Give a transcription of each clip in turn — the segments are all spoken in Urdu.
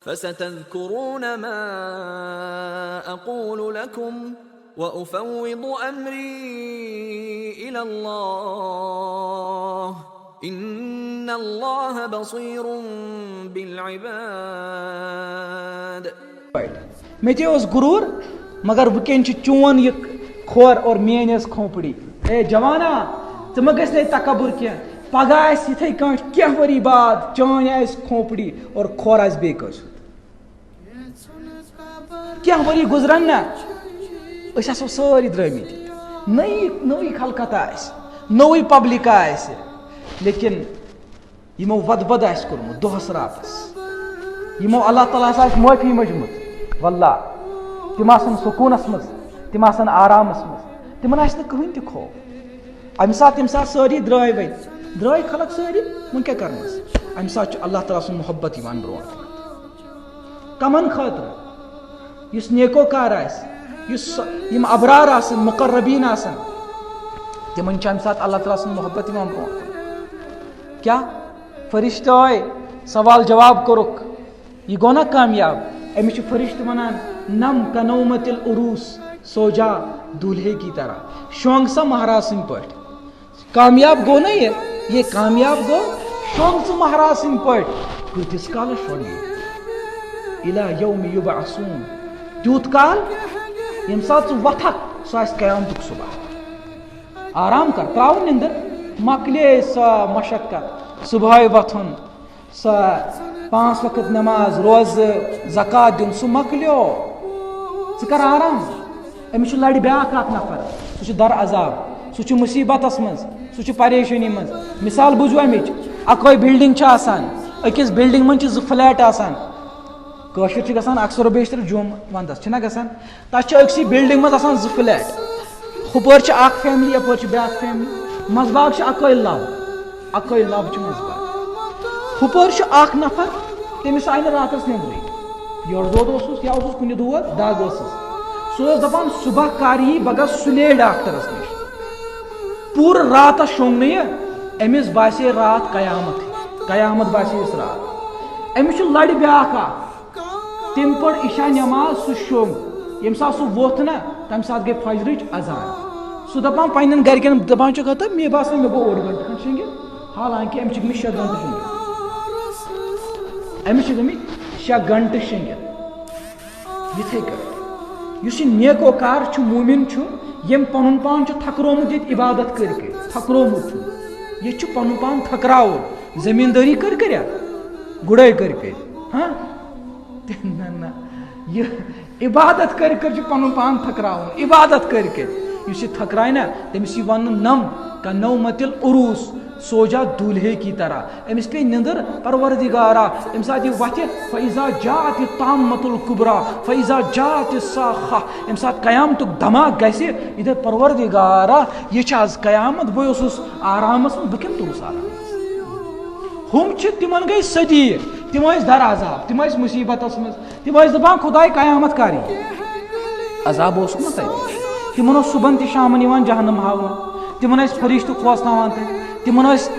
فستذكرون ما اقول لكم وافوض امری الى اللہ ان اللہ بصیر بالعباد. مے اس غرور مگر وکین چون یہ کھور اور مین کھوپڑی. اے جوانا ژٕ مہ گژھِ تکبر کی پگہ آسہِ یِتھے کٲٹھۍ کینٛہہ ؤری بعد چٲنۍ آسہِ کھوپڑی اور کھور آسہِ بیٚیہِ کٲنٛسہِ. کینٛہہ ؤری گُزرن نا أسۍ آسو سٲری درٛٲمٕتۍ نٔوٕے خلقت آسہِ نوٚوٕے پبلِک آسہِ لیکن یِمو ودبد آسہِ کوٚرمُت دۄہس راتس یِمو اللہ تعالیٰ ہس آسہِ معٲفی منٛجمٕژ واللہ تِم آسن سکوٗنس منٛز تِم آسن آرامس منٛز تِمن آسہِ نہٕ کٕہٕنۍ تہِ خوف. امہِ ساتہٕ ییٚمہِ ساتہٕ سٲری درٛاے وۄنۍ درٛاے خلق سٲری وۄنۍ کیٛاہ کرنس امہِ ساتہٕ چھُ اللہ تعالیٰ سُنٛد محبت یِوان برونٛٹھ کُن. کمن خٲطرٕ یُس نیکوکار آسہِ یُس یِم ابرار آسن مقربیٖن آسن تِمن چھُ امہِ ساتہٕ اللہ تعالیٰ سُنٛد محبت یِوان برونٛٹھ کُن. کیٛاہ فرشتہٕ آے سوال جواب کوٚرُکھ یہِ گوٚو نا کامیاب. أمِس چھِ فرشتہٕ وَنان نم کنومت العروس سوجا دولہے کی طرح شونگ سا مہراز سٕنٛدۍ پٲٹھۍ. کامیاب گوٚو نا یہ کامیاب گوٚو شونگ ژٕ مہراز سٕنٛدۍ پٲٹھۍ کۭتِس کالس شۄنٛگہِ اِلی یوم یُبعثوٗن تیوٗت کال ییٚمہِ ساتہٕ ژٕ وۄتھکھ سُہ آسہِ قیامتُک صبح. آرام کر تراو نِندٕر مۄکلے سۄ مشقت صبحٲے وۄتھُن سۄ 5 وقت نٮ۪ماز روزٕ زکات دیُن سُہ مۄکلیو ژٕ کر آرام. أمِس چھُ لڑِ بیٛاکھ اکھ نفر سُہ چھُ در عذاب سُہ چھُ مُصیبتس منٛز سُہ چھُ پریشٲنی منٛز. مثال بوٗزِو امِچ اکوے بلڈنگ چھِ آسان أکِس بلڈنگ منٛز چھِ 2 فلیٹ آسان. کٲشِر چھِ گژھان اکثر و بیشتر جوٚم ونٛدس چھِنہ گژھان تتھ چھِ أکسٕے بلڈنگ منٛز آسان 2 فلیٹ. ہُپٲرۍ چھِ اکھ فیملی یپٲرۍ چھِ بیٛاکھ فیملی منٛزباگ چھِ اکوے لب چھُ منٛزباگ. ہُپٲرۍ چھُ اکھ نفر تٔمِس آیہِ نہٕ راتس نیٚنٛدرٕے یورٕ دۄد اوسُس یا اوسُس کُنہِ دود دگ ٲسٕس سُہ اوس دپان صبح کر یی بہٕ گژھٕ سُلے ڈاکٹرس نِش. پوٗرٕ راتس شۄنٛگ نہٕ یہِ أمِس باسے رات قیامت باسے أمِس رات. أمِس چھُ لڑِ بیٛاکھ اکھ تٔمۍ پٔر عشا نٮ۪ماز سُہ شۄنٛگ ییٚمہِ ساتہٕ سُہ ووٚتھ نا تمہِ ساتہٕ گٔے فجرٕچ اذان. سُہ دپان پننٮ۪ن گرِکٮ۪ن دپان چھُ خٲطرٕ مےٚ باسان مےٚ گوٚو 1 گنٹہٕ کھنٛڈ شۄنٛگِتھ حالانکہِ أمِس چھِ گٔمٕتۍ 6 گنٹہٕ شۄنٛگِتھ. أمِس چھِ گٔمٕتۍ 6 گنٹہٕ شۄنٛگِتھ. یِتھے کٔنۍ یُس یہِ نیکوکار چھُ موٗمِن چھُ ییٚمۍ پنُن پان چھُ تھکرومُت ییٚتہِ عبادت کٔرۍ تھکرومُت چھُ ییٚتہِ چھُ پنُن پان تھکراوُن زٔمیٖندٲری کٔرۍ گُڈٲے کٔرۍ نہ یہِ عبادت کٔرۍ چھُ پنُن پان تھکراوُن عبادت کٔرۍ یُس یہِ تھکراے نا تٔمِس یی وننہٕ نم کنومت العروس سوجا دولہے کی طرح. أمِس پے نِندٕر پروردگارا ییٚمہِ ساتہٕ یہِ وۄتھِ فاذا جاءت الطامة الكبرى فاذا جاءت الصاخة ییٚمہِ ساتہٕ قیامتُک دھماکہٕ گژھِ یہِ دپہِ پروردگارا یہِ چھِ آز قیامت بہٕ اوسُس آرامس منٛز بہٕ کٔمۍ تُلُس آرامس. ہُم چھِ تِمن گٔے صدی تِم ٲسۍ در عذاب تِم ٲسۍ مُصیبتس منٛز تِم ٲسۍ دپان خۄداے قیامت کر یی عذاب اوسُکھ نا تتہِ. تِمن اوس صُبحن تہِ شامن یِوان جہنم ہاونہٕ تِمن ٲسۍ فرشتہٕ کھوژناوان تتہِ تِمن ٲسۍ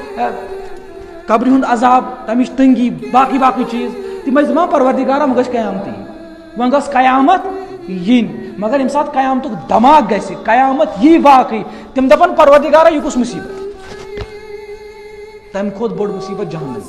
قبرِ ہُنٛد عذاب تمِچ تنگی باقٕے چیٖز تِم ٲسۍ دپان پروردگارا وۄنۍ گژھِ قیامتٕے وۄنۍ گٔژھ قیامت یِنۍ مگر ییٚمہِ ساتہٕ قیامتُک دھماکہٕ گژھِ قیامت یی واقعی تِم دپان پروردگارا یہِ کُس مُصیبت تمہِ کھۄتہٕ بٔڑ مُصیبت جہنم.